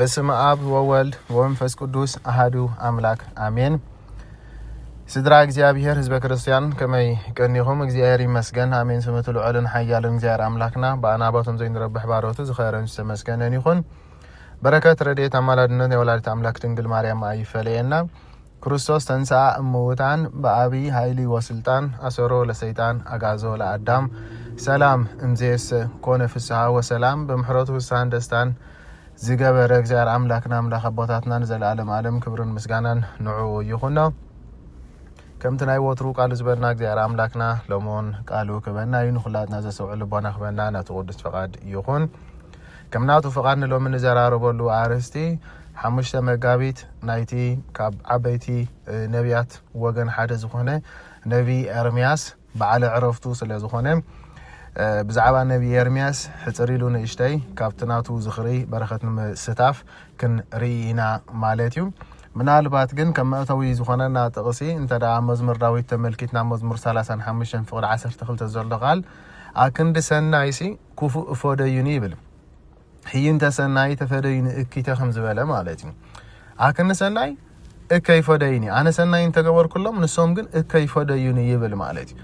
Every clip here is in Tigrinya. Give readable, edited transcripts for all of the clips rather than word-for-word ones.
بسم آب وولد ومنفس قدوس أحدو أملاك آمين. سدراء እግዚአብሔር ህዝበ ክርስቲያን ከመይ ቀኒኹም እግዚአብሔር ይመስገን አሜን ስመቱ ለዓለን ሐያልን እግዚአብሔር አምላክና በአናባቱም ዘይንረብህ ባሮቱ ዝኸረን ተመስገነን ይሁን በረከት ረድኤት አማላድነት የወላዲተ አምላክ ድንግል ማርያም አይፈለየና ክርስቶስ ተንሥአ እሙታን በአቢ ኃይሊ ወስልጣን አሰሮ ለሰይጣን አጋዞ ለአዳም ሰላም እምዜስ ኮነ ፍስሐ ወሰላም በምሕረቱ ፍስሐን ደስታን ዝገበረ እግዚአብሔር አምላክና አምላክ አባታትና ዘላለም ዓለም ክብርን ምስጋናን ንዑ ይሁን كم تناي وترو قال زبرنا እግዚአብሔር አምላክና ለሞን ቃሉ ከበና ይንخላትና ዘሰው ልቦና ከበና ናተወድስ ፈቃድ ይሁን ከምናቱ ፈቃድ ነው ምን ዘራረበሉ አርስቲ ሐሙሽተ መጋቢት ናይቲ ካብ ዓበይቲ ነቢያት ወገን ሓደ ዝኾነ ነቢ ኤርሚያስ በዓለ ዕረፍቱ ስለ ዝኾነ ብዛዕባ ነቢ ኤርሚያስ ሕጽሪሉ ንእሽተይ ካብትናቱ ዝኽሪ በረኸት ንምስታፍ ክንሪኢና ማለት እዩ ምናልባት ግን ከመእተዊ ዝኾነና ጥቅሲ እንተዳ መዝሙር ዳዊት ተመልኪትና መዝሙር 35 ፍቅድ 12 ዘሎቃል አክንድ ሰናይሲ ኩፉ ፎደዩኒ ይብል ህይንተ ሰናይ ተፈደዩኒ እኪተ ከም ዝበለ ማለት እዩ አክንድ ሰናይ እከይ ፎደዩኒ አነ ሰናይ ተገበርኩሎም ንሶም ግን እከይ ፎደዩኒ ይብል ማለት እዩ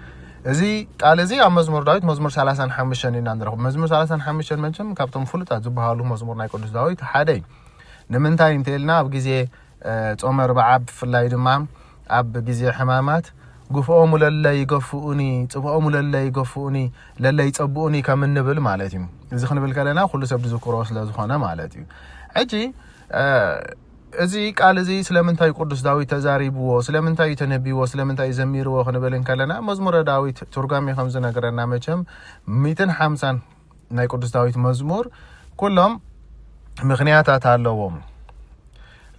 እዚ ቃል እዚ ኣብ መዝሙር ዳዊት መዝሙር 35 ኢና ንረኽብ መዝሙር 35 መንቸም ካብቶም ፍሉጣት ዝበሃሉ መዝሙር ናይ ቅዱስ ዳዊት ሓደ ንምንታይ እንተልና ኣብ ግዜ ጾም አርባዓ ፍላይ ድማ አብ ጊዜ ሕማማት ጉፍኦም ለለይ ይገፉኡኒ ጽብኦም ለለይ ይገፉኡኒ ለለይ ይጸብኡኒ ከምንብል ማለት እዩ እዚ ክንብል ከለና ሁሉ ሰብ ዝዝክሮ ስለዝኾነ ማለት እዩ እጂ እዚ ቃል እዚ ስለምንታይ ቅዱስ ዳዊት ተዛሪብዎ ስለምንታይ ተነቢዎ ስለምንታይ ዘሚርዎ ክንብል ከለና መዝሙረ ዳዊት ትርጓሜ ከም ዝነገረና መቸም 150 ናይ ቅዱስ ዳዊት መዝሙር ኩሎም ምክንያታት ኣለዎም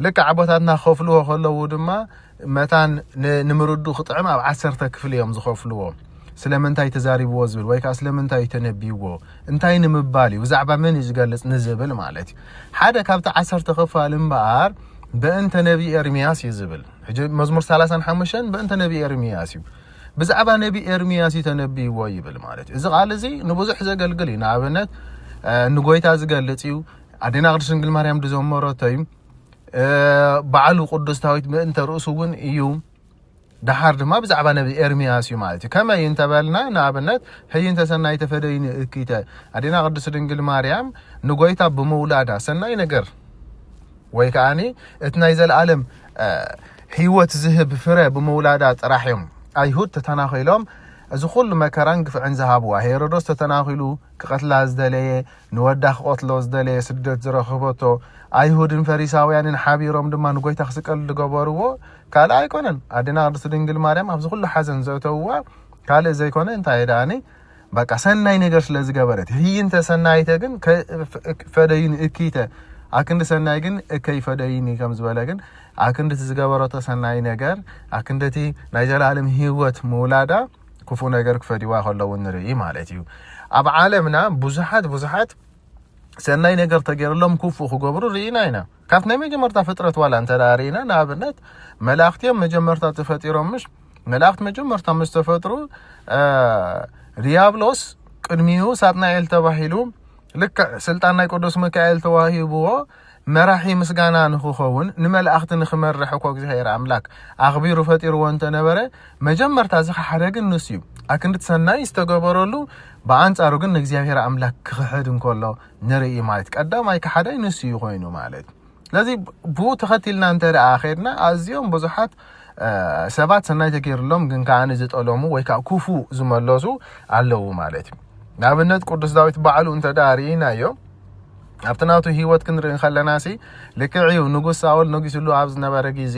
لك عباتنا خفلوه خلوا دما متان نمردو خطعم أو 10 كفل يوم زخفلوه سلمنتاي تزاريبو زبل ويكا سلمنتاي تنبيوه انتاي نمبالي وزعبا من يجلس نزبل مالتي حدا كابت 10 خفال مبار بأنت نبي إرمياس يزبل مزمور 35 بأنت نبي إرمياس بزعبا نبي إرمياس تنبيوه يبل مالتي إذا قال زي نبوزح زقلقلي نعبنت نقويتا زقلتيو عدينا غرش نقل مريم دزومورو تايم بعلو قدس داويت بأنت رؤسون يوم دحر ما بزعب نبي إرمياس يمالتي كما ينتبلنا نابنت هي انت سناي تفدين كيتا أدينا قدس دنجل مريم نقويتا بمولادا سناي نجر ويكاني اتنايز العالم هيوت ذهب فرع بمولادات راحهم أيهود تتناخيلهم از كل مكران عن ذهبوا هيرودس تتناخلو كقتل ازدليه نودخ قتل ازدليه سدت زرخبته አይሁድ ፈሪሳውያን ሓቢሮም ድማ ንጎይታ ክስቀል ዝገበርዎ ካለ አይኮነን አድና ቅድስት ድንግል ማርያም ኣብዚ ሁሉ ሓዘን ዘውተውዋ ካለ ዘይኮነ እንታይ ዳኒ በቃ ሰናይ ነገር ስለዝገበረት ህይንተ ሰናይተ ግን ፈደይን እኪተ አክንድ ሰናይ ግን እከይ ፈደይን ከም ዝበለ ግን አክንድ ዝገበረተ ሰናይ ነገር አክንደቲ ናይ ዘላለም ህይወት መውላዳ ክፉ ነገር ክፈዲዋ ከለው ንርኢ ማለት እዩ ኣብ ዓለምና ብዙሓት ሰናይ ነገር ተገይርሎም ኩፉ ክገብሩ ሪኢናይና ካፍና መጀመርታ ፍጥረት ዋላ እንተ ዳሪና ናብነት መላእክትም መጀመርታ ተፈጢሮምሽ መላእክት መጀመርታ መስተፈጥሩ ዲያብሎስ ቅድሚው ሳጥናኤል ተባሂሉ ልክ ስልጣን ናይ ቅዱስ ሚካኤል ተዋሂብዎ መራሒ ምስጋና ንኽኸውን ንመላእክት ንኽመርሕ እኮ እግዚአብሔር አምላክ አኽቢሩ ፈጢርዎ እንተ ነበረ መጀመርታ ዝሓደግን ንስዩ አክንድት ሰናይ ዝተገበረሉ በአንጻሩ ግን እግዚአብሔር አምላክ ክሕድ እንኮሎ ንርኢ ማለት ቀዳማይ ከሓዳይ ንስዩ ኮይኑ ማለት ስለዚህ ቡ ተኸቲልና እንተ አኺርና አዝዮም ብዙሓት ሰባት ሰናይ ተገይርሎም ግን ካን ዝጠለሙ ወይ ኩፉ ዝመለሱ አለው ማለት ናብነት ቅዱስ ዳዊት በዓሉ እንተ ዳሪናዮ አብተናቱ ህይወት ክንርኢ ከለናሲ ለክዕዩ ንጉስ ሳውል ንጉስሉ አብዝ ነበረ ጊዜ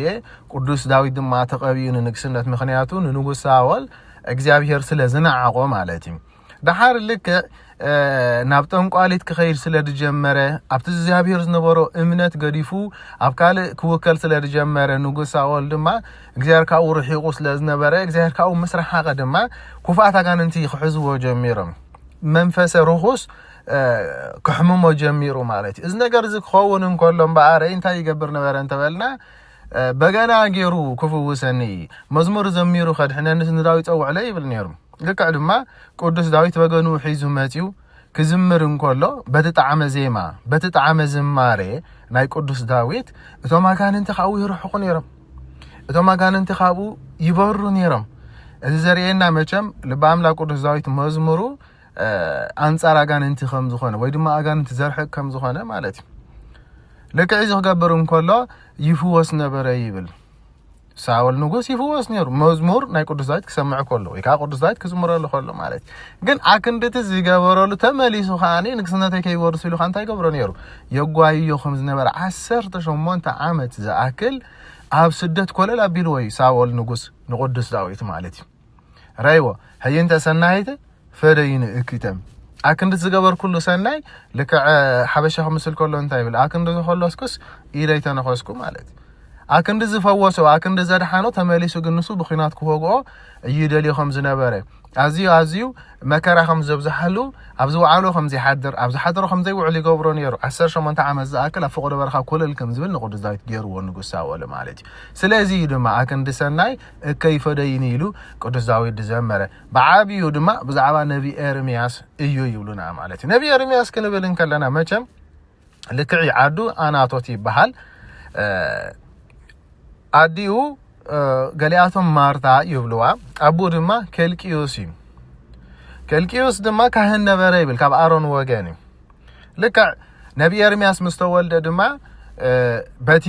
ቅዱስ ዳዊት ድማ ተቀቢዩ ንግስነት ምክንያቱ ንጉስ ሳውል እግዚአብሔር ስለዝናዓቆ ማለት እዩ دحار لك نابتن قالت كخير سلر جمرة أبت الزهابير نبرو إمنت قريفو أبكال كوكل سلر جمرة نقص أول دما إجزار كأو رحي غسل نبرة إجزار كأو مسرح حاجة دما كفاتا كان انتي خحزو جميرم منفس رخص كحمم جميرو مالتي إذن قرزك خوون كلهم بعاره انتا يقبر نبرة انت بالنا بقنا غيرو كفو سني مزمور زميرو خد حنا نداويت او علي بالنيرم لك عدما قدس داويت بغنو حيزو ماتيو ክዝምር እንኮሎ በተጣዓመ ዜማ በተጣዓመ ዝማሬ ናይ ቅዱስ ዳዊት እቶም አጋንንት ካብኡ ይርሕቁ ነይሮም እቶም አጋንንት ካብኡ ይበሩ ነይሮም እዚ ዘርኤና መቸም ልበ አምላክ ቅዱስ ዳዊት መዝሙሩ አንጻር አጋንንት ከም ዝኾነ ወይ ድማ አጋንንት ዘርሕቅ ከም ዝኾነ ማለት እዩ ልክዕ እዚ ክገብር እንኮሎ ይፍወስ ነበረ ይብል ሳውል ንጉስ ይፍወስ ነይሩ መዝሙር ናይ ቅዱስ ዳዊት ክሰምዕ ከሎ ወይ ከዓ ቅዱስ ዳዊት ክዝምረሉ ከሎ ማለት ግን አክንድት ዝገበረሉ ተመሊሱ ኻኒ ንግስነተይ ከይወርሱ ኢሉ እንታይ ገብሮ ነይሩ የጓይዮ ከም ዝነበረ 18 ዓመት ዝኣክል ኣብ ስደት ኮለል አቢሉ ወይ ሳውል ንጉስ ንቅዱስ ዳዊት ማለት እዩ ራይዎ هينت سنايت فرين اكتم አክንድ ዝገበር ኩሉ ሰናይ ለከ ሐበሻ መስል ኮሎ እንታይ ብል አክንድ ዝኸለስኩስ ኢለይ ተነኸስኩ ማለት አክንድ ዝፈወሰው አክንድ ዘድሓኖ ተመሊሱ ግንሱ ብኺናት ክወግኦ ይደልዮም ዝነበረ አዚዩ መከራ ከም ዘብዛሐሉ ኣብዚ ወዓሎ ከም ዝሓድር ኣብዚ ሓድሮ ከም ዘይውዕል ይገብሮ ነይሩ 18 ዓመት ዝኣክል አፍቆዶ በረኻ ኮለል ከም ዝብል ንቅዱስ ዳዊት ገይርዎ ንጉስ ሳውል ማለት እዩ ስለዚ ድማ አክንድ ሰናይ ከይፈደይኒ ኢሉ ቅዱስ ዳዊት ዘመረ በዓቢዩ ድማ ብዛዕባ ነቢ ኤርሚያስ እዩ ይብሉና ማለት እዩ ነቢ ኤርሚያስ ክንብል እንከለና መቸም ልክዕ ዓዱ አናቶት ይበሃል አዲኡ ገሊአቶም ማርታ ይብሉዋ አቡ ድማ ከልቂዮስ ድማ ካህን ነበረ ይብል ካብ አሮን ወገን ልክ ነቢ ኤርሚያስ ምስተወልደ ድማ በቲ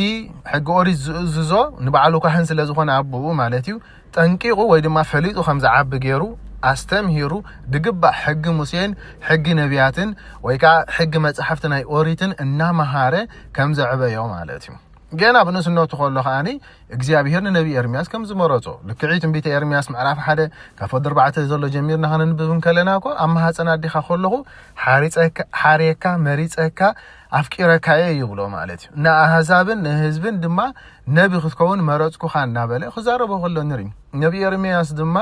ሕጊ ኦሪት ዝዞ ንባዕሉ ካህን ስለ ዝኾነ አቡኡ ማለት እዩ ጠንቂቁ ወይ ድማ ፈሊጡ ከም ዝዓቢ ገይሩ አስተምሂሩ ድግባእ ሕጊ ሙሴን ሕጊ ነቢያትን ወይ ከዓ ሕጊ መጽሐፍት ናይ ኦሪትን እናመሃረ ከም ዘዕበዮ ማለት እዩ ገና በነስነቱ ኮሎ ኻኒ እግዚአብሔር ነቢ ኤርሚያስ ከም ዝመረጾ ለክዒት እንቢተ ኤርሚያስ ምዕራፍ 1 ከፈ 4 ዘሎ ጀሚርና ኸንንብብን ከለናኮ አማሐጸና ዲኻ ኮለኹ ሓሪካ መሪጸካ አፍቂረካ ይብሎ ማለት እዩ ና አህዛብን ህዝብን ድማ ነቢ ክትከውን መረጽኩ ኻና በለ خزارበ ኮሎ ንሪ ነቢ ኤርሚያስ ድማ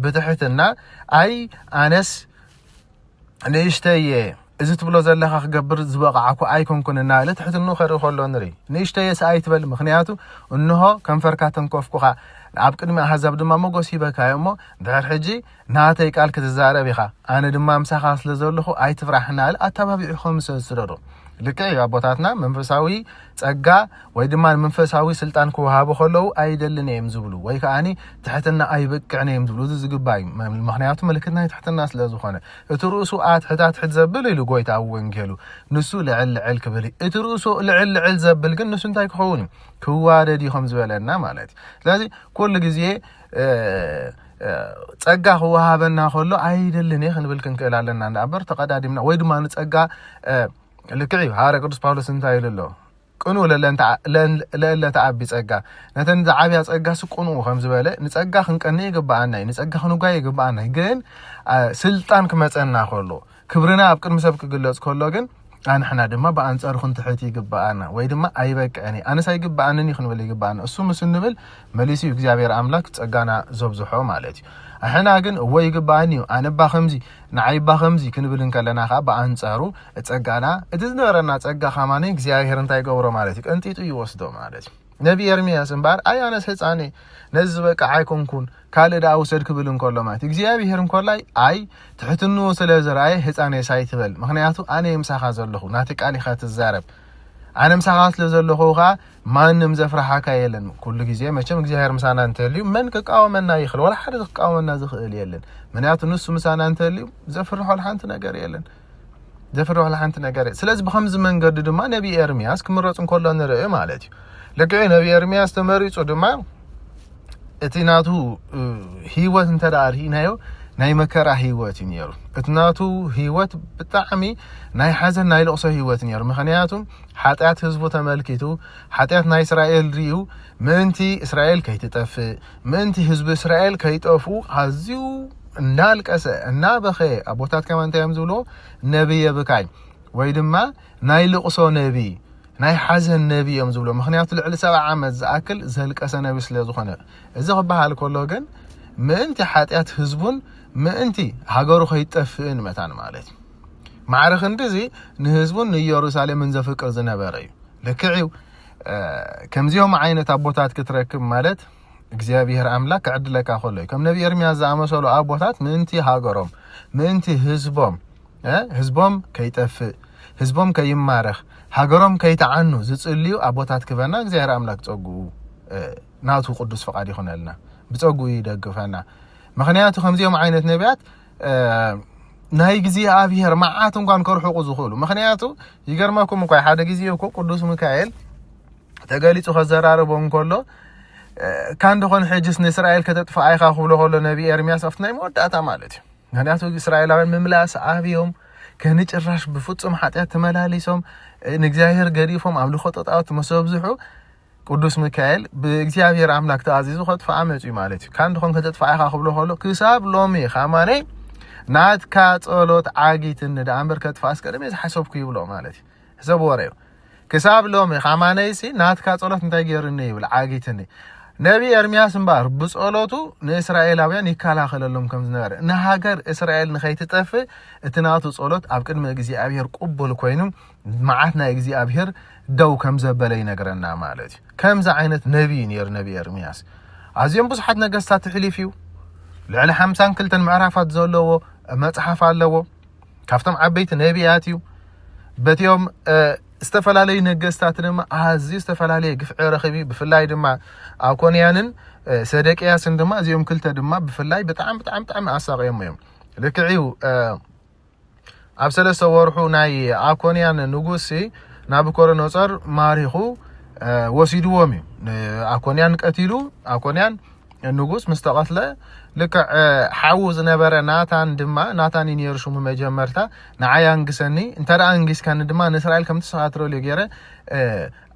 በትሕትና አይ አነስ ነሽተየ እዚ ትብሎ ዘለኻ ክገብር ዝበቃዓኩ ኣይኮንኩንና ለትሕትኑ ኸሪ ኮሎ ንሪ ንሽተየ ሰአይ ትበል ምኽንያቱ እንሆ ከንፈርካ ተንኮፍኩኻ ኣብ ቅድሚ አህዛብ ድማ ሞጎስ ይበካዮሞ ድሕር ሕጂ ናተይ ቃል ክትዛረብ ኢኻ ኣነ ድማ ምሳኻ ስለ ዘለኹ ኣይትፍራሕና አለ ኣተባቢዑኹም ሰስረዶ ልክዕ አቦታትና መንፈሳዊ ጸጋ ወይ ድማ መንፈሳዊ ስልጣን ክወሃቡ ከለው አይደልን እዮም ዝብሉ ወይ ከአኒ ትሕትና አይበቅዕን እዮም ዝብሉ ዝግባይ ምክንያቱ መልክትና ትሕትና ስለ ዝኾነ እቲ ርእሱ አትሕታት ዘብል ኢሉ ጎይታ ወንጌሉ ንሱ ልዕል ክብል እቲ ርእሱ ልዕል ዘብል ግን ንሱ እንታይ ክኸውን ክዋደድ ይኹም ዝበለና ማለት ስለዚ ኩሉ ግዜ ጸጋ ክወሃበና ከሎ አይደልን ይኽንብል ክንከላለና እንዳበር ተቀዳዲምና ወይ ድማ ንጸጋ ልክዕ ሃረ ቅዱስ ጳውሎስ እንታይ ይልሎ ቅኑ ለለ ተዓቢ ጸጋ ነተን ዓብያ ጸጋ ስቁኑ ከም ዝበለ ንጸጋ ክንቀኒ ይግባአና ንጸጋ ክንጓይ ይግባአና ግን ስልጣን ክመጸና ከሎ ክብርና ኣብ ቅድሚ ሰብ ክግለጽ ከሎ ግን አንሕና ድማ በአንጻሩ ክንትሕት ይግባአና ወይ ድማ አይበቀኒ አነሳይ ይግባአንን ይኽንብል ይግባአና እሱ ምስንብል መሊሲ እግዚአብሔር አምላክ ጸጋና ዘብዝሖ ማለት እዩ አሕና ግን ወይ ይግባአኒ አነባ ኸምዚ ናይባ ኸምዚ ክንብል እንከለና ኻ በአንጻሩ ጸጋና እቲ ዝነበረና ጸጋ ኻማኔ እግዚአብሔር እንታይ ገብሮ ማለት እዩ ቀንጢጡ ይወስዶ ማለት እዩ ነቢ ኤርሚያስ እንባር አይ አነስ ህፃኔ ነዝ በቃ አይኮንኩን ካልዳ አውሰድ ክብል እንከሎ ማለት እግዚአብሔር እንኮላይ አይ ትሕትኑ ስለ ዘራይ ህፃኔ ሳይትበል ምክንያቱ አነ የምሳኻ ዘለኹ ናቲ ቃል ኢኻ ትዛረብ አነ ምሳኻ ስለ ዘለኹ ኻ ማንም ዘፍራሓካ የለን ኩሉ ግዜ መቸም እግዚአብሔር ምሳና እንተልዩ መን ከቃወመና ይኽእል ወላ ሓደ ከቃወመና ዝኽእል የለን ምክንያቱ ንሱ ምሳና እንተልዩ ዘፍርሖ ለሓንቲ ነገር የለን ዘፍርሖ ለሓንቲ ነገር ስለዚህ በኸምዝ መንገድ ድማ ነቢ ኤርሚያስ ክምረጽ እንከሎ ንርኢ ማለት እዩ ለከ ነቢ ኤርሚያስ ተመሪጹ ድማ እትናቱ ህይወት እንተዳርሂናዮ ናይ መከራ ህይወት ነይሩ እትናቱ ህይወት ብጣዕሚ ናይ ሓዘን ናይ ለቕሶ ህይወት ነይሩ ምክንያቱ ኃጢአት ህዝቡ ተመልኪቱ ኃጢአት ናይ እስራኤል ሪኡ ምእንቲ እስራኤል ከይትጠፍእ ምእንቲ ህዝቢ እስራኤል ከይጠፉ ኣዝዩ እናልቀሰ እናበኸ ኣቦታት ከማ እንታይ እዮም ዝብሎ ነቢየ ብካይ ወይ ድማ ናይ ልቕሶ ነቢ ናይ ሓዘን ነቢ እዮም ዝብሎ ምክንያቱ ልዕሊ 70 ዓመት ዝኣክል ዘልቀሰ ነቢ ስለ ዝኾነ እዚ ክበሃል ከሎ ግን ምእንቲ ኃጢአት ህዝቡን ምእንቲ ሃገሩ ከይጠፍእን መታን ማለት ማዕረኽ እንደዚ ንህዝቡን ንኢየሩሳሌምን ዘፍቅር ዝነበረ እዩ ለክዒ ከምዚኦም ዓይነት አቦታት ክትረክብ ማለት እግዚአብሔር አምላክ ዕድለካ ከሎ ከም ነቢ ኤርሚያስ ዝኣመሰሉ አቦታት ምእንቲ ሃገሮም ምእንቲ ህዝቦም ህዝቦም ከይጠፍ ህዝቦም ከይማረኽ ሃገሮም ከይተዓኑ ዝጽልዩ ኣቦታት ክበና እግዚአብሔር ኣምላክ ጸጉ ናቱ ቅዱስ ፈቃድ ይኹነልና ብጸጉ ይደግፈና ምኽንያቱ ከምዚኦም ዓይነት ነቢያት ናይ እግዚአብሔር መዓት እንኳን ከርሑቁ ዝኽእሉ ምኽንያቱ ይገርመኩም እንኳን ሓደ ጊዜ እኮ ቅዱስ ሚካኤል ተገሊጹ ከዘራረቦም እንከሎ ካን ደኾን ሕጅስ ንእስራኤል ከተጥፋ ኣይኻ ክብሎ ከሎ ነቢ ኤርምያስ ኣብቲ ናይ መወዳእታ ማለት እዩ ምኽንያቱ እስራኤላውያን ምምላስ ኣብዮም ከንጭራሽ ብፍጹም ኃጢአት ተመላሊሶም ንእግዚአብሔር ገዲፎም ኣምልኾ ጣዖት መሰብዝሑ ቅዱስ ሚካኤል ብእግዚአብሔር ኣምላክ ተኣዚዙ ከጥፋ ኣመጹ ማለት እዩ ካን ደኾን ከተጥፋ ኣይኻ ክብሎ ከሎ ክሳብ ሎሚ ኻማነይ ናትካ ጸሎት ዓጊት እንዳ ኣምበር ከጥፋ አስቀደም ዝሓሰብኩ ይብሎ ማለት እዩ ሰብ ወረዩ ክሳብ ሎሚ ኻማነይሲ ናትካ ጸሎት እንታይ ገይርኒ ይብል ዓጊትኒ ነቢ ኤርምያስ እምበር ብጸሎቱ ንእስራኤላውያን ይከላኸለሎም ከም ዝነበረ ንሃገር እስራኤል ንኸይትጠፍ እቲ ናቱ ጸሎት ኣብ ቅድሚ እግዚአብሔር ቅቡል ኮይኑ መዓት ናይ እግዚአብሔር ደው ከም ዘበለ ይነግረና ማለት እዩ ከምዛ ዓይነት ነቢ ነይሩ ነቢ ኤርምያስ ኣዝዮም ብዙሓት ነገስታት ትሕሊፍ እዩ ልዕሊ 52 ምዕራፋት ዘለዎ መጽሓፍ ኣለዎ ካብቶም ዓበይቲ ነቢያት እዩ በቲዮም استفلالي نجستات دم هذي استفلالي قفع رخبي بفلاي دم أكونيانن صدق ياسن دم زيهم كلتا دم بفلاي بتعم أساق يوم لكعيو أبسل صورحو ناي أكونيان نجوسي نابكورنوصر ماريخو وسيدوامي أكونيان قتيلو أكونيان النجوس مستقتله لك حوز نبره ناتان ينيرشو مجمرتا نعيان قسني انت رأنجس كان دما نسرائيل كم تسعاترو ليجيره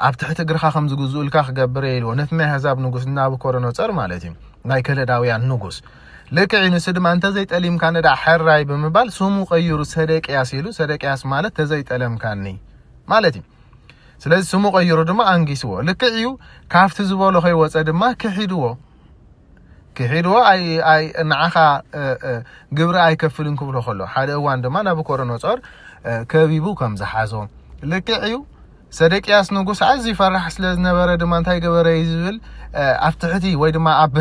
اب تحت غرخا خمز غزول كاخ غبريل ونتمه حساب نغوس نابكورنوصر مالتي ناي كلداويان نغوس لك عين سدما انت زيت اليم كان دا حراي بمبال سمو قيرو صدق ياسيلو صدق ياس مالت تزيت الم كاني مالتي ስለዚህ ስሙ ቀይሮ ድማ አንጊስዎ ለከዩ ካፍት ዝበሎ ኸይወፀ ድማ كحيدوا أي نعخا جبر أي كفلين كبره خلوا حدا وان دما نبكرنا صار كبيبو كم زحازهم لكعيو صدق ياس نقص عزي فرح سلز نبرة دما انتهي جبر يزول أفتحتي ويد ما أب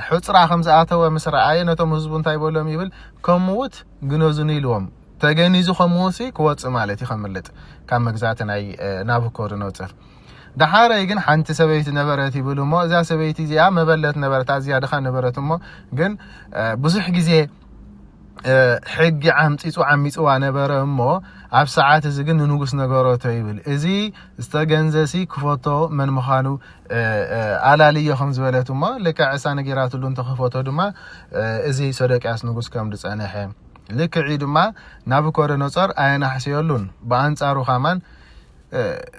حصر خمس آتوا مسرع عينة مزبون تاي بقولهم يبل كموت جنوزني لهم تجنيزو خموسي كوات مالتي خملت كم مجزاتنا أي نبكرنا صار دحاره يجن حنت سبيت نبرتي بلو ما إذا سبيتي زي ما بلت نبرت زيادة خان نبرت ما جن بزح جزء حق عمتيسو عميسو نبرة ما عب ساعات زجن نوجس نجارات يبل إزي استجنزسي كفوتو من مخانو على لي خمس بلاتو ما لك عسان جرات اللون تخفوتو دما إزي صدق عس نوجس كم دس أنا حام لك عيد ما نابكور نصر أنا حسيالون بانصارو خامان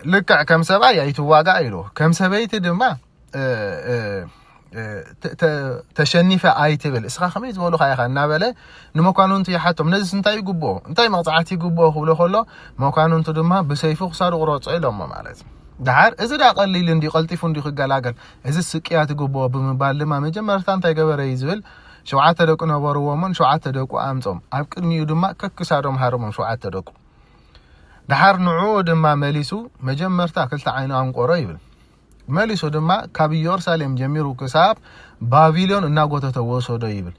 لك كم سبعة يتواجع له كم سبعة دما تشنيفة آيتبل إسخا خميس ولو خيا خنا بله نما كانوا أنت حتى من الناس أنتي جبوا أنتي مقطعتي جبوا خلو ما كانوا أنت دما بسيفو خساروا قراط إلهم ما معلش دحر إذا ده قليل عندي قلتي فندي خجلاجل إذا السكيات جبوا بمبال ما مجمرت أنتي جبر يزول شو عتدك نبارو ومن شو عتدك وأمزم أبكر ميودما ككسارهم هرم شو عتدك دحر نعود ما مليسو مجمرتا كلتا عينو عن قريب مليسو دما كابي يورساليم جميرو كساب بابيلون ناغوتو توسو ديبل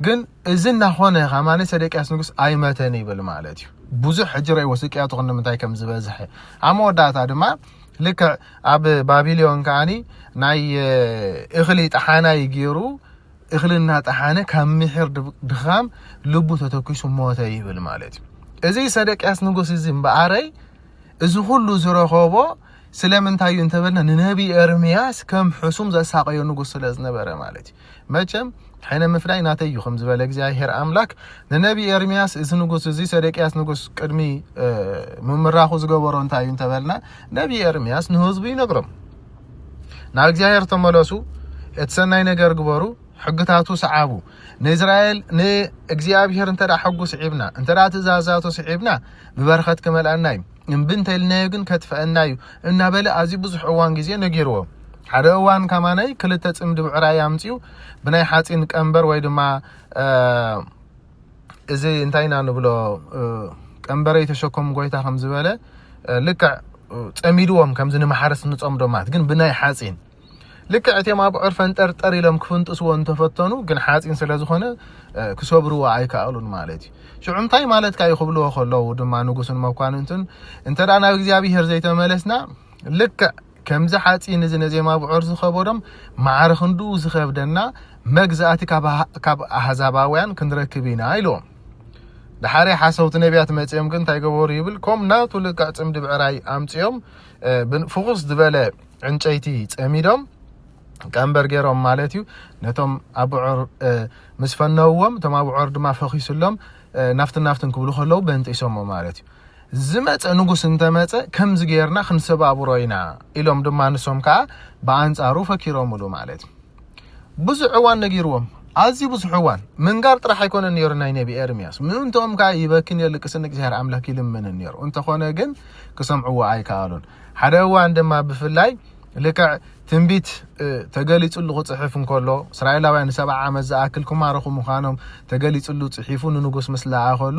ግን እዝና ሆነ ኻማኔ ሰደቅ ያስንጉስ አይመተን ይብል ማለት እዩ ብዙሕ ሕጅራይ ወስቂያቱ ክንምታይ ከም ዝበዝሕ አሞዳታ ድማ ልክ ኣብ ባቢሎን ካኒ ናይ እኽሊ ጣሓና ይገሩ እኽልና ጣሓነ ካብ ምሕር ድኻም ልቡ ተተኩሱ ሞተ ይብል ማለት እዩ እዚ ሰደቅ ያስንጉስ እዚ እምበአረይ እዚ ሁሉ ዝረኸቦ ስለምንታዩ እንተበልና ነነቢ ኤርምያስ ከም ሕሱም ዘሳቀዮ ንጉስ ስለዝነበረ ማለት እዩ መቸም حين مفلاي ناتيو خمس بالك زي هير أملاك النبي إرمياس إذن نقص زي سرقياس نقص قدمي ممراخوز جبران تايون تبلنا نبي إرمياس نهوز بي نقرم نالك زي هير تملاسو اتسناي نجار جبرو حقتاتو صعابو نإسرائيل ن إجزاء بيهر انت را حقو صعبنا انت را تزازاتو صعبنا ببرخات كمال النايم ان بنت النايجن كتف النايو إن بلا أزي بزح عوان جزية نجيروه حدا وان كماناي كلتا تصمد بعراي امتيو بناي حاطين قنبر ወይ ድማ እዚ እንታይና ንብሎ ቀንበረ የተሸከሙ ጎይታ ከም ዝበለ ልክ ጸሚድዎም ከም ዝነ ማሐረስ ንጾም ዶማት ግን ብናይ ሓጺን ልክዕቴም ኣብ ዕርፈን ጠርጠር ኢሎም ክፍንጥስዎ እንተፈተኑ ግን ሓፂን ስለ ዝኾነ ክሰብርዎ ኣይከኣሉን ማለት እዩ ሽዑ እንታይ ማለት ካይ ክብልዎ ከለዉ ድማ ንጉስን መኳንንትን እንተዳ ናብ እግዚኣብሔር ዘይተመለስና ልክዕ ከምዚ ሓፂን እዚ ነዘማ ብዑር ዝኸበዶም ማዕርኽንዱ ዝኸብደና መግዛእቲ ካብ ኣሕዛባውያን ክንረክብ ኢና ኢሎም ድሓሪ ሓሰውቲ ነቢያት መፅኦም ግን እንታይ ገበሩ ይብል ከም ናቱ ልክዕ ፅምዲ ብዕራይ ኣምፅኦም ፍኹስ ዝበለ ዕንጨይቲ ፀሚዶም ቀንበር ገይሮም ማለት እዩ ነቶም ኣብዑር ምስ ፈነውዎም እቶም ኣብዑር ድማ ፈኺሱሎም ናፍትን ክብሉ ከለዉ በንጢሶሞ ማለት እዩ ዝመፀ ንጉስ እንተመፀ ከምዚ ጌርና ክንሰባብሮ ኢና ኢሎም ድማ ንሶም ከዓ ብኣንፃሩ ፈኪሮምሉ ማለት እዩ ብዙሕ እዋን ነጊርዎም ኣዝዩ ብዙሕ እዋን ምንጋር ጥራሕ ኣይኮነን ነይሩ ናይ ነቢ ኤርምያስ ምእንቶም ከዓ ይበክን የልቅስን እግዚኣብሔር ኣምላክ ይልምን ነይሩ እንተኾነ ግን ክሰምዕዎ ኣይከኣሉን ሓደ እዋን ድማ ብፍላይ ልክዕ ትንቢት ተገሊጹሉ ክጽሕፍ እንከሎ እስራኤላውያን 7 ዓመት ዝኣክል ክማረኹ ምዃኖም ተገሊጹሉ ጽሒፉ ንንጉስ ምስ ለኣኸሉ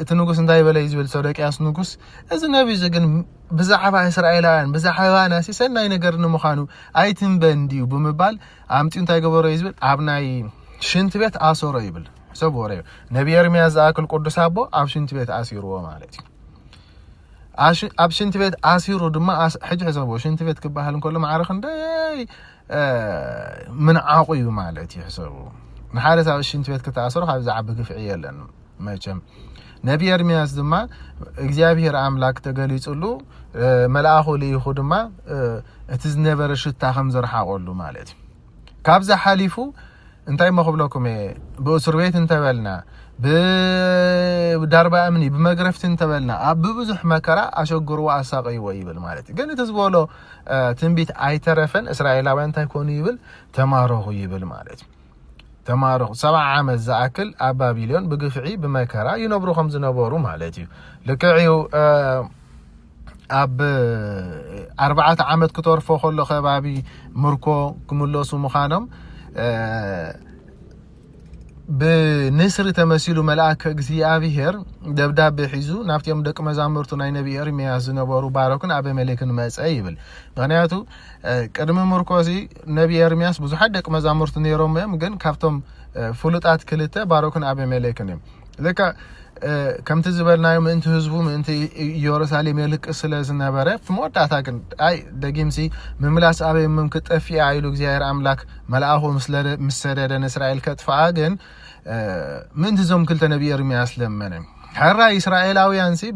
እቲ ንጉስ እንታይ በለይ ዝብል ሰደቅያስ ንጉስ እዚ ነቢይ እዚ ግን ብዛዕባ እስራኤላውያን ብዛዕባ ናሲ ሰናይ ነገር ንምዃኑ ኣይትንበን ድዩ ብምባል ኣምፂኡ እንታይ ገበሮ ዝብል ኣብ ናይ ሽንት ቤት ኣሰሮ ይብል ሰብ ወሬ ነቢ ኤርምያስ ዝኣክል ቅዱስ ኣቦ ኣብ ሽንት ቤት ኣሲርዎ ማለት እዩ ኣብ ሽንት ቤት ኣሲሩ ድማ ሕጂ ሕሰቦ ሽንት ቤት ክበሃል እንከሎ ማዕረኽ እንደይ ምን ዓቑዩ ማለት ይሕሰቡ ንሓደ ሰብ ሽንት ቤት ክተኣሰሩ ካብ ዝዓቢ ግፍዒ የለን መቸም ነቢ ኤርምያስ ድማ እግዚኣብሔር ኣምላክ ተገሊጹሉ መልኣኹ ልኢኹ ድማ እቲ ዝነበረ ሽታ ከም ዘርሓቆሉ ማለት እዩ ካብዛ ሓሊፉ እንታይ መኽብለኩም ብእስር ቤት እንተበልና ብዳርባ እምኒ ብመግረፍቲ እንተበልና ኣብ ብዙሕ መከራ ኣሸግርዎ ኣሳቀይዎ ይብል ማለት ግን እቲ ዝበሎ ትንቢት ኣይተረፈን እስራኤላውያን እንታይ ኮኑ ይብል ተማረኹ ይብል ማለት ተማረኹ 7 ዓመት ዝኣክል ኣብ ባቢሎን ብግፍዒ ብመከራ ይነብሩ ከም ዝነበሩ ማለት እዩ ልክዕዩ ኣብ 4 ዓመት ክተርፎ ከሎ ከባቢ ምርኮ ክምለሱ ምዃኖም بنسر تمثيل ملاك እግዚአብሔር ደብዳቤ ሒዙ ናፍቲም ደቅ መዛሙርቱ ናይ ነቢ ኤርምያስ ዝነበሩ ባሮክን አበ መለክን መጽ ይብል ምክንያቱ ቀድመ ምርኮዚ ነቢ ኤርምያስ ብዙሕ ደቅ መዛሙርቱ ነይሮም ግን ካብቶም ፍሉጣት ክልተ ባሮክን አበ መለክን ለካ ከምቲ ዝበልናዮ ምእንቲ ህዝቡ ምእንቲ ኢየሩሳሌም የልቅ ስለ ዝነበረ ፍሞዳታ ግን አይ ደጊምሲ ምምላስ አበ ምምክጠፊ አይሉ እግዚአብሔር አምላክ መልአኹ ምስለደ እስራኤል ከጥፋ ግን ምንት ዞም ክልተ ነቢ ኤርምያስ ለመነ حራ እስራኤላውያን ሲ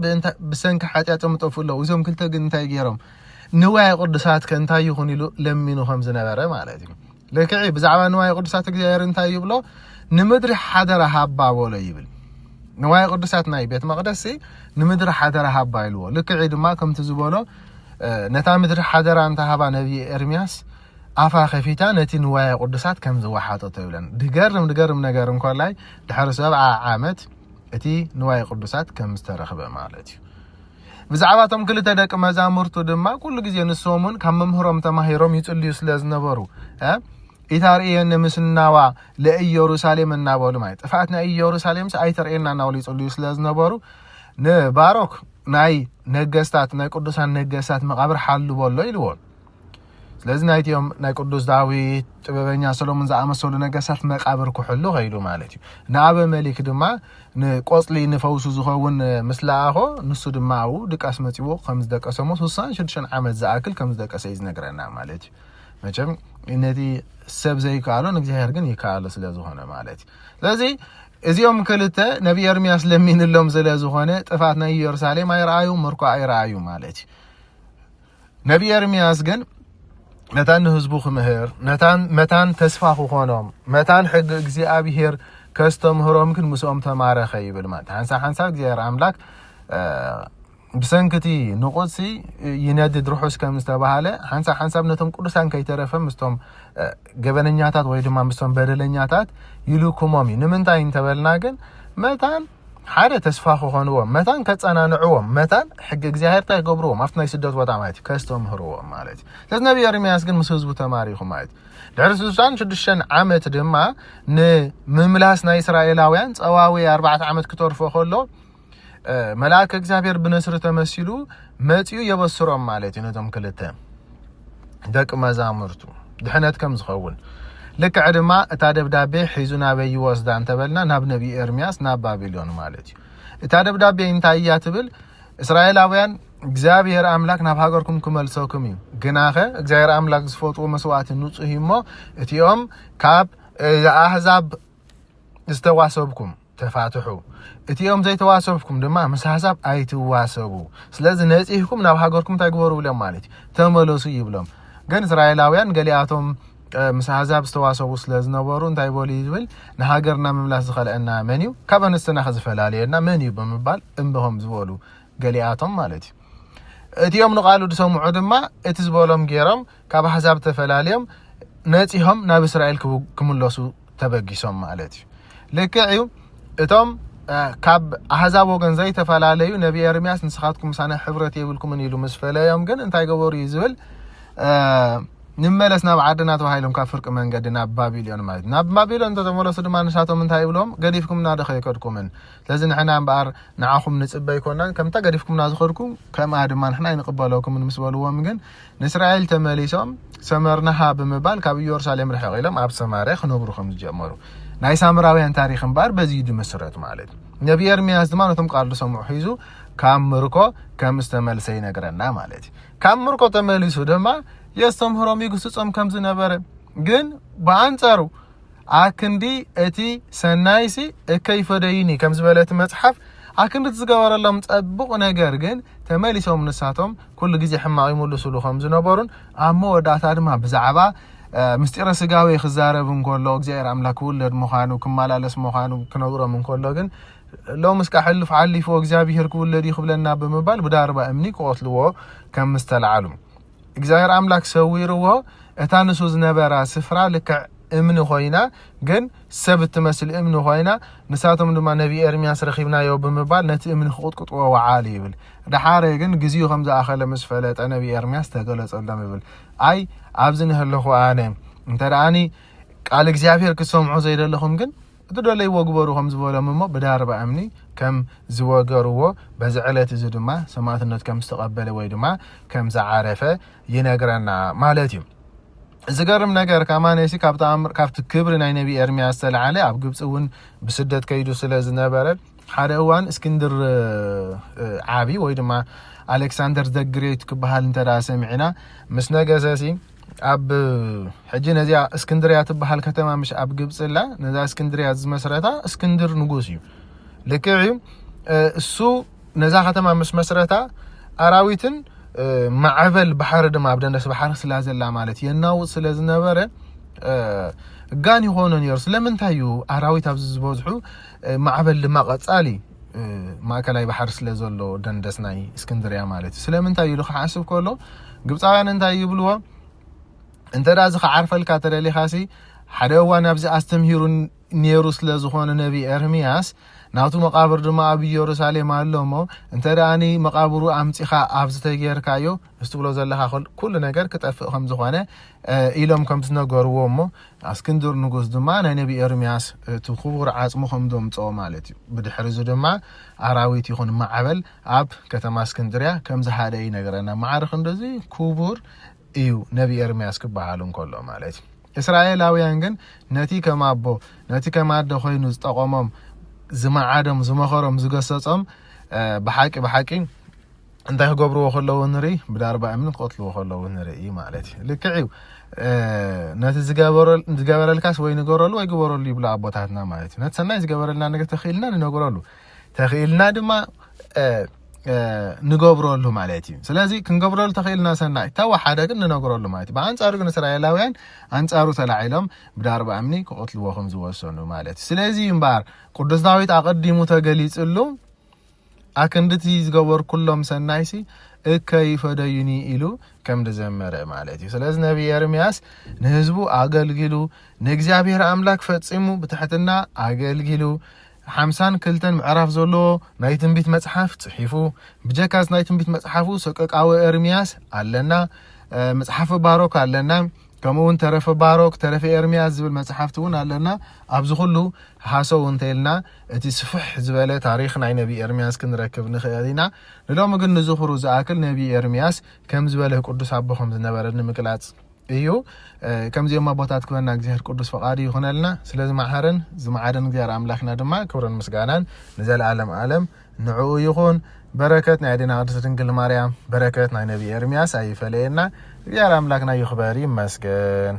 በሰንከ ኃጢአቶም ጠፉለው ዞም ክልተ ግን እንታይ ገይሮም ንዋይ ቅዱሳት ከንታይ ይኹን ኢሉ ለሚኑ ከም ዝነበረ ማለት እዩ ለከዒ ብዛዕባ ንዋይ ቅዱሳት እግዚአብሔር እንታይ ይብሎ ንምድሪ ሓደራ ሃባ ወለ ይብል ንዋይ ቅዱሳት ናይ ቤት መቅደስ ንምድሪ ሓደራ ሃባ ይልዎ ለከዒ ድማ ከምቲ ዝበሎ ነታ ምድሪ ሓደራ እንታ ሃባ ነቢ ኤርምያስ አፋ ኸፊታ ነቲ ንዋይ ቅዱሳት ከም ዝዋሓቶ ተብለን ድገርም ነገር እንኳን ድሕሪ 7 ዓመት እቲ ንዋይ ቅዱሳት ከም ዝተረኸበ ማለት እዩ ብዛዕባቶም ክልተ ደቅ መዛሙርቱ ድማ ኩሉ ግዜ ንሶሙን ከም መምህሮም ተማሂሮም ይጽልዩ ስለ ዝነበሩ ኢታርኤን ምስናዋ ለኢየሩሳሌም እናበሉ ማለት ጥፋትና ኢየሩሳሌም አይተርኤና ናው ይጽልዩ ስለ ዝነበሩ ንባሮክ ናይ ነገስታት ናይ ቅዱሳን ነገስታት መቃብር ሓሉ በሎ ይልዎ ስለዚህ ናይቲዮም ናይ ቅዱስ ዳዊት ጥበበኛ ሰሎሞን ዝኣመሰሉ ነገስታት መቃብር ክሕሉ ኸይሉ ማለት እዩ ንአበ መሊክ ድማ ንቆጽሊ ንፈውሱ ዝኸውን ምስላኣኾ ንሱ ድማ አው ድቃስ መጽዎ ከም ዝደቀሰሞ 66 ዓመት ዝኣክል ከም ዝደቀሰ ይዝነግረና ማለት እዩ መቸም ነቲ ሰብ ዘይካሎ እግዚአብሔር ግን ይካሎ ስለ ዝኾነ ማለት እዩ ስለዚህ እዚኦም ክልተ ነቢ ኤርምያስ ለሚንሎም ስለ ዝኾነ ጥፋት ናይ ኢየሩሳሌም አይራአዩ ምርኮ አይራአዩ ማለት እዩ ነቢ ኤርምያስ ግን መታን ህዝቡ ክምህር መታን ተስፋ ክኾኖም መታን ሕግ እግዚአብሔር ከስተምህሮም ግን ምስኦም ተማረኸ ይብል ማለት ሓንሳ እግዚአብሔር አምላክ ብሰንክቲ ንቁሲ ይነድድ ሩሑስ ከም ዝተባሃለ ሓንሳብ ነቶም ቅዱሳን ከይተረፈ ምስቶም ገበነኛታት ወይ ድማ ምስቶም በደለኛታት ይልኩሞም ንምንታይ እንተበልና ግን መታን ሓደ ተስፋ ክኾንዎም መታን ከጸናንዕዎም መታን ሕግ እግዚአብሔር ታይገብርዎም አፍት ናይ ስደት ወጣ ማለት ከስተምህሮዎም ማለት ስለዚህ ነቢ ኤርምያስ ግን ምስ ህዝቡ ተማሪኹ ማለት ድሕሪ 66 ዓመት ድማ ንምምላስ ናይ እስራኤላውያን ጸዋዊ 4 ዓመት ክተርፎ ከሎ መልአክ እግዚአብሔር ብነስር ተመሲሉ መጽዩ የበስሮም ማለት ነቶም ክልተ ደቅ መዛሙርቱ ድሕነት ከም ዝኸውን ልክዕ ድማ እታ ደብዳቤ ሒዙ ናበይ ይወስዳ እንተበልና ናብ ነቢ ኤርምያስ ናብ ባቢሎን ማለት እዩ እታ ደብዳቤ እንታይ እያ ትብል እስራኤላውያን እግዚአብሔር አምላክ ናብ ሃገርኩም ክመልሰኩም እዩ ግናኸ እግዚአብሔር አምላክ ዝፈጥዎ መስዋዕት ንጹህ እሞ እቲኦም ካብ አሕዛብ ዝተዋሰብኩም ተፋትሑ እቲኦም ዘይተዋሰብኩም ድማ ምስ አሕዛብ ኣይትዋሰቡ ስለዚ ነጽይኩም ናብ ሃገርኩም ታይግበሩ ብሎም ማለት ተመለሱ ይብሎም ግን እስራኤላውያን ገሊአቶም ምስ አሕዛብ ዝተዋሰቡ ስለዝነበሩ እንታይ ቦሊ ይብል ንሃገርና መምላስ ዝኸለአና መን እዩ ካብ ኣንስትና ዝፈላለየና መን እዩ ብምባል እምብሆም ዝበሉ ገሊአቶም ማለት እዩ እቲኦም ንቃሉ ድሰምዑ ድማ እቲ ዝበሎም ገይሮም ካብ አሕዛብ ተፈላለዮም ነጽይሆም ናብ እስራኤል ክምለሱ ተበጊሶም ማለት እዩ ልክዕ እቶም ካብ አሕዛብ ወገን ዘይተፈላለዩ ነቢ ኤርምያስ ንስኻትኩም ሳነ ሕብረት የብልኩምን ኢሉ ምስ ፈለዮም ግን እንታይ ገበሩ እዩ ዝብል ንመለስ ናብ ዓድና ተባሂሎም ካብ ፍርቂ መንገዲ ናብ ባቢሎን ማለት ናብ ባቢሎን ተመለሱ ድማ ንሳቶም እንታይ ይብሎም ገዲፍኩም ናደኸ ይከድኩምን ስለዚ ንሕና እምበኣር ንዓኹም ንጽበይ ኮናን ከምታ ገዲፍኩም ናዝኸድኩም ከምኣ ድማ ንሕና ይንቅበለኩም ምስ በልዎም ግን ንእስራኤል ተመሊሶም ሰመርናሃ ብምባል ካብ ኢየሩሳሌም ርሕቕ ኢሎም ኣብ ሰማርያ ክነብሩ ከም ዝጀመሩ ናይ ሳምራውያን ታሪክ እምበኣር በዚ ድመስረት ማለት ነቢ ኤርምያስ ድማ ነቶም ቃል ሰምዑ ሒዙ ካብ ምርኮ ከም ዝተመልሰ ይነግረና ማለት ካብ ምርኮ ተመሊሱ ድማ የስተምህሮም ይግስጾም ከም ዝነበረ ግን በአንጻሩ አክንዲ እቲ ሰናይሲ እከይፈደይኒ ከም ዝበለት መጽሐፍ አክንዲ ዝገበረሎም ጽቡቕ ነገር ግን ተመሊሶም ንሳቶም ኩሉ ግዜ ሕማቅ ይመልሱሉ ከም ዝነበሩን ኣብ መወዳእታ ድማ ብዛዕባ ምስጢረ ስጋዊ ክዛረብ እንከሎ እግዚአብሔር አምላክ ውለድ ምዃኑ ክመላለስ ምዃኑ ክነግሮም እንከሎ ግን ሎም እስካ ሕልፍ ዓሊፎ እግዚአብሔር ክውለድ ይኽብለና ብምባል ብዳርባ እምኒ ቆትልዎ ከም ዝተልዓሉ እግዚአብሔር አምላክ ሰዊርዎ እታ ንሱ ዝነበራ ስፍራ ልክዕ እምኒ ኮይና ግን ሰብ ትመስል እምኒ ኮይና ንሳቶም ድማ ነቢ ኤርምያስ ረኺብናዮ ብምባል ነቲ እምኒ ክቁጥቁጥዎ ወዓሊ ይብል ድሓረ ግን ግዜኡ ከም ዝኣኸለ ምስ ፈለጠ ነቢ ኤርምያስ ተገለጸሎም ይብል አይ ኣብዚ ንህልኹ ኣነ እንተደኣኒ ቃል እግዚአብሔር ክሰምዑ ዘይደለኹም ግን እትደለይዎ ግበሩ ከም ዝበሎም እሞ ብዳርባ እምኒ ከም ዝወገርዎ በዚ ዕለት እዚ ድማ ሰማዕትነት ከም ዝተቐበለ ወይ ድማ ከም ዝዓረፈ ይነግረና ማለት እዩ ዝገርም ነገር ከማነሲ ካብቲ ክብሪ ናይ ነቢ ኤርምያስ ተለዓለ ኣብ ግብፅ እውን ብስደት ከይዱ ስለ ዝነበረ ሓደ እዋን እስክንድር ዓቢ ወይ ድማ አሌክሳንደር ዘ ግሬት ክበሃል እንተዳ ሰሚዕና ምስ ነገሰሲ ኣብ ሕጂ ነዚያ እስክንድርያ ትበሃል ከተማ ምሽ ኣብ ግብፅላ ነዛ እስክንድርያ ዝመስረታ እስክንድር ንጉስ እዩ ልክዕ እሱ ነዛ ከተማ ምስ መስረታ ኣራዊትን ማዕበል ባሕሪ ድማ ኣብ ደንደስ ባሕሪ ስላዘላ ማለት የናውፅ ስለ ዝነበረ ጋን ይኾኑ ነይሩ ስለምንታይ እዩ ኣራዊት ኣብዚ ዝበዝሑ ማዕበል ድማ ቀጻሊ ማእከላይ ባሕሪ ስለ ዘሎ ደንደስ ናይ እስክንድርያ ማለት ስለምንታይ እዩ ክሓስብ ከሎ ግብፃውያን እንታይ ይብልዎ እንተዳ እዚ ከዓርፈልካ ተደሊኻሲ ሓደ እዋን ኣብዚ ኣስተምሂሩ ነይሩ ስለ ዝኾነ ነቢ ኤርምያስ ናቱ መቃብር ድማ ኣብ ኢየሩሳሌም ኣሎሞ እንተዳኣኒ መቃብሩ ኣምፂኻ ኣብ ዝተገርካዮ እስትብሎ ዘለኻ ኩሉ ነገር ክጠፍእ ከም ዝኾነ ኢሎም ከም ዝነገርዎ እሞ እስክንድር ንጉስ ድማ ናይ ነቢ ኤርምያስ እቲ ክቡር ዓፅሙ ከም ዘምፅኦ ማለት እዩ ብድሕሪ እዚ ድማ ኣራዊት ይኹን ማዕበል ኣብ ከተማ እስክንድርያ ከም ዝሃደ ይነግረና ማዕርኽ እንደዚ ክቡር እዩ ነቢ ኤርምያስ ክበሃል እንከሎ ማለት እዩ እስራኤላውያን ግን ነቲ ከማቦ ነቲ ከማደ ኮይኑ ዝጠቆሞም ዝማዓዶም ዝመኸሮም ዝገሰጾም ብሓቂ እንታይ ክገብርዎ ከለዎ ንርኢ ብዳርባ እምኒ ክቆትልዎ ከለዎ ንርኢ ማለት እዩ ልክዕ ነቲ ዝገበረልካስ ወይ ንገረሉ ወይ ግበረሉ ይብሉ ኣቦታትና ማለት እዩ ነቲ ሰናይ ዝገበረልና ነገር ተኽኢልና ንነግረሉ ተኽኢልና ድማ ንገብረሉ ማለት እዩ ስለዚ ክንገብረሉ ተኽኢልና ሰናይ ተዋሓደ ግን ንነግረሉ ማለት እዩ በአንጻሩ ግን እስራኤላውያን አንጻሩ ተላዒሎም ብዳርባ እምኒ ክቆትልዎ ከም ዝወሰኑ ማለት እዩ ስለዚ እምበር ቅዱስ ዳዊት ኣቀዲሙ ተገሊጽሉ አክንድቲ ዝገበር ኩሎም ሰናይሲ እከይፈደዩኒ ኢሉ ከም ዝዘመረ ማለት እዩ ስለዚ ነቢ ኤርምያስ ንህዝቡ አገልግሉ ንእግዚአብሔር አምላክ ፈጽሙ ብትሕትና አገልግሉ 52 ምዕራፍ ዘሎ ናይ ትንቢት መጽሓፍ ጽሒፉ ብጀካስ ናይ ትንቢት መጽሓፉ ሰቀቃዊ ኤርምያስ ኣለና መጽሓፍ ባሮክ ኣለና ከምኡውን ተረፈ ባሮክ ተረፈ ኤርምያስ ዝብል መጽሓፍቲ እውን ኣለና ኣብዚ ሁሉ ሓሰው እንተልና እቲ ስፍሕ ዝበለ ታሪክ ናይ ነቢ ኤርምያስ ክንረክብ ንኽእል ኢና ንሎም ግን ንዝኽሩ ዝኣክል ነቢ ኤርምያስ ከም ዝበለ ቅዱስ ኣቦ ከም ዝነበረ ንምግላጽ እዩ ከም ዚማ ቦታት ክበና እግዚአብሔር ቅዱስ ፈቃዱ ይኹነልና ስለዚ ማሕረን ዝማዓደን እግዚአብሔር አምላክና ድማ ክብርን ምስጋናን ንዘለዓለም ዓለም ንዕኡ ይኹን በረከት ናይ አዴና ቅድስት ድንግል ማርያም በረከት ናይ ነብይ ኤርምያስ አይፈለየና እግዚአብሔር አምላክና ይኽበር ይመስገን